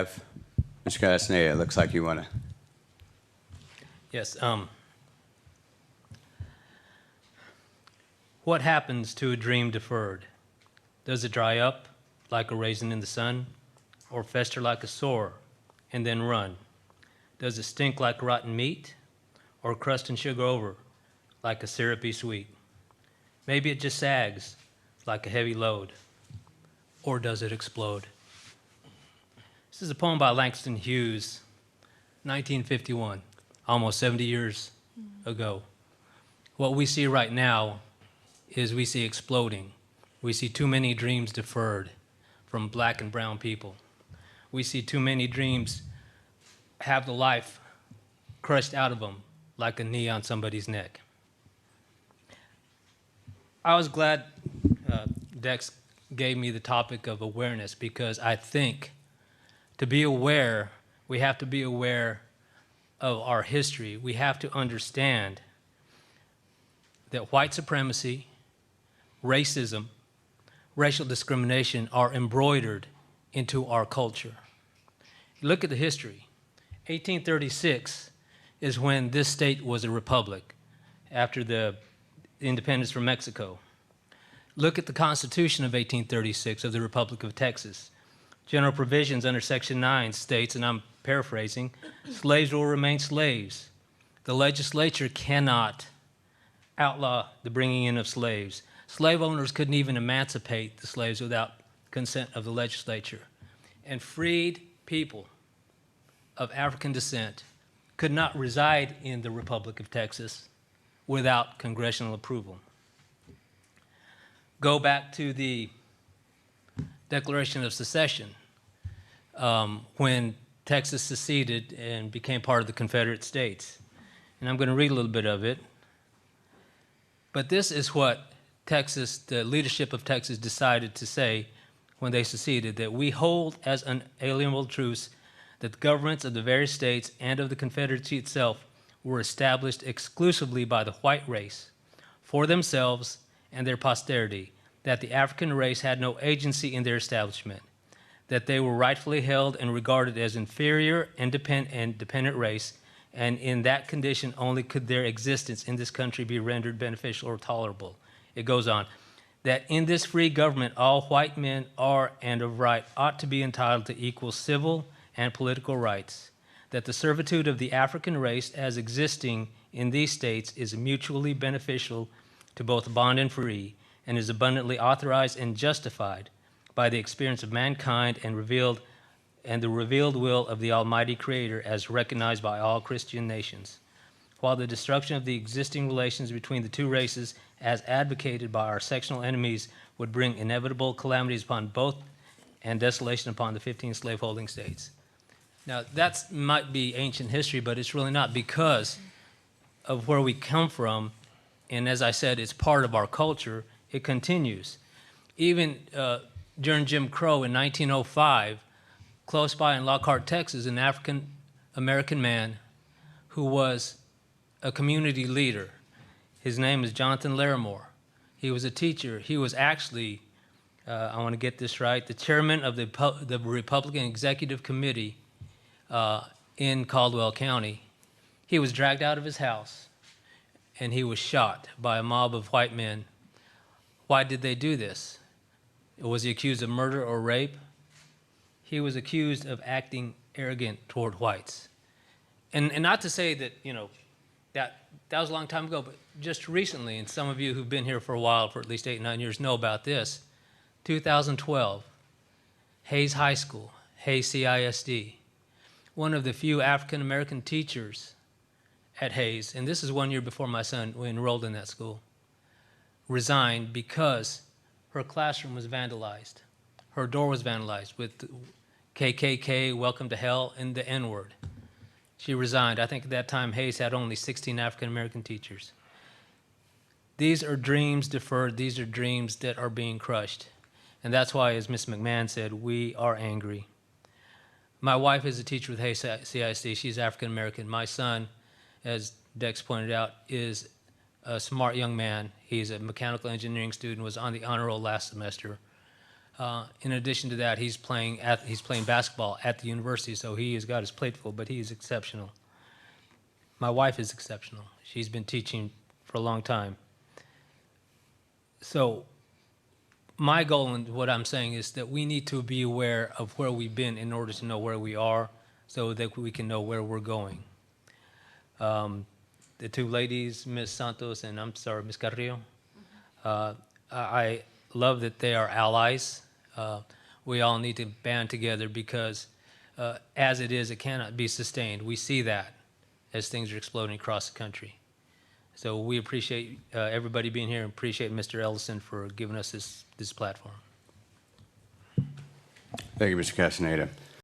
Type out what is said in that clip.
have Mr. Castañeda. It looks like you want to. Yes. What happens to a dream deferred? Does it dry up like a raisin in the sun, or fester like a sore and then run? Does it stink like rotten meat, or crust and sugar over like a syrupy sweet? Maybe it just sags like a heavy load, or does it explode? This is a poem by Langston Hughes, 1951, almost 70 years ago. What we see right now is we see exploding. We see too many dreams deferred from black and brown people. We see too many dreams have the life crushed out of them like a knee on somebody's neck. I was glad Dex gave me the topic of awareness, because I think to be aware, we have to be aware of our history. We have to understand that white supremacy, racism, racial discrimination are embroidered into our culture. Look at the history. 1836 is when this state was a republic after the independence from Mexico. Look at the Constitution of 1836 of the Republic of Texas. General provisions under Section 9 states, and I'm paraphrasing, slaves will remain slaves. The legislature cannot outlaw the bringing in of slaves. Slave owners couldn't even emancipate the slaves without consent of the legislature. And freed people of African descent could not reside in the Republic of Texas without congressional approval. Go back to the Declaration of Secession, when Texas seceded and became part of the Confederate States. And I'm going to read a little bit of it. But this is what Texas, the leadership of Texas, decided to say when they seceded, that we hold as unalienable truths that the governments of the various states and of the Confederacy itself were established exclusively by the white race for themselves and their posterity, that the African race had no agency in their establishment, that they were rightfully held and regarded as inferior and dependent race, and in that condition only could their existence in this country be rendered beneficial or tolerable. It goes on, that in this free government all white men are and of right ought to be entitled to equal civil and political rights, that the servitude of the African race as existing in these states is mutually beneficial to both bond and free, and is abundantly authorized and justified by the experience of mankind and the revealed will of the Almighty Creator as recognized by all Christian nations. While the destruction of the existing relations between the two races as advocated by our sectional enemies would bring inevitable calamities upon both and desolation upon the 15 slaveholding states. Now, that might be ancient history, but it's really not, because of where we come from, and as I said, it's part of our culture. It continues. Even during Jim Crow in 1905, close by in Lockhart, Texas, an African-American man who was a community leader. His name is Jonathan Larimore. He was a teacher. He was actually, I want to get this right, the chairman of the Republican Executive Committee in Caldwell County. He was dragged out of his house and he was shot by a mob of white men. Why did they do this? Was he accused of murder or rape? He was accused of acting arrogant toward whites. And not to say that, that was a long time ago, but just recently, and some of you who've been here for a while, for at least 8, 9 years, know about this. 2012, Hayes High School, Hayes CISD, one of the few African-American teachers at Hayes, and this is 1 year before my son enrolled in that school, resigned because her classroom was vandalized. Her door was vandalized with KKK, welcome to hell, and the N-word. She resigned. I think at that time Hayes had only 16 African-American teachers. These are dreams deferred. These are dreams that are being crushed. And that's why, as Ms. McMahon said, we are angry. My wife is a teacher with Hayes CISD. She's African-American. My son, as Dex pointed out, is a smart young man. He's a mechanical engineering student, was on the honor roll last semester. In addition to that, he's playing basketball at the university, so he has got his plate full, but he is exceptional. My wife is exceptional. She's been teaching for a long time. So my goal and what I'm saying is that we need to be aware of where we've been in order to know where we are so that we can know where we're going. The two ladies, Ms. Santos and Ms. Carrillo, I love that they are allies. We all need to band together because as it is, it cannot be sustained. We see that as things are exploding across the country. So we appreciate everybody being here and appreciate Mr. Ellison for giving us this platform. Thank you, Mr. Castaneda.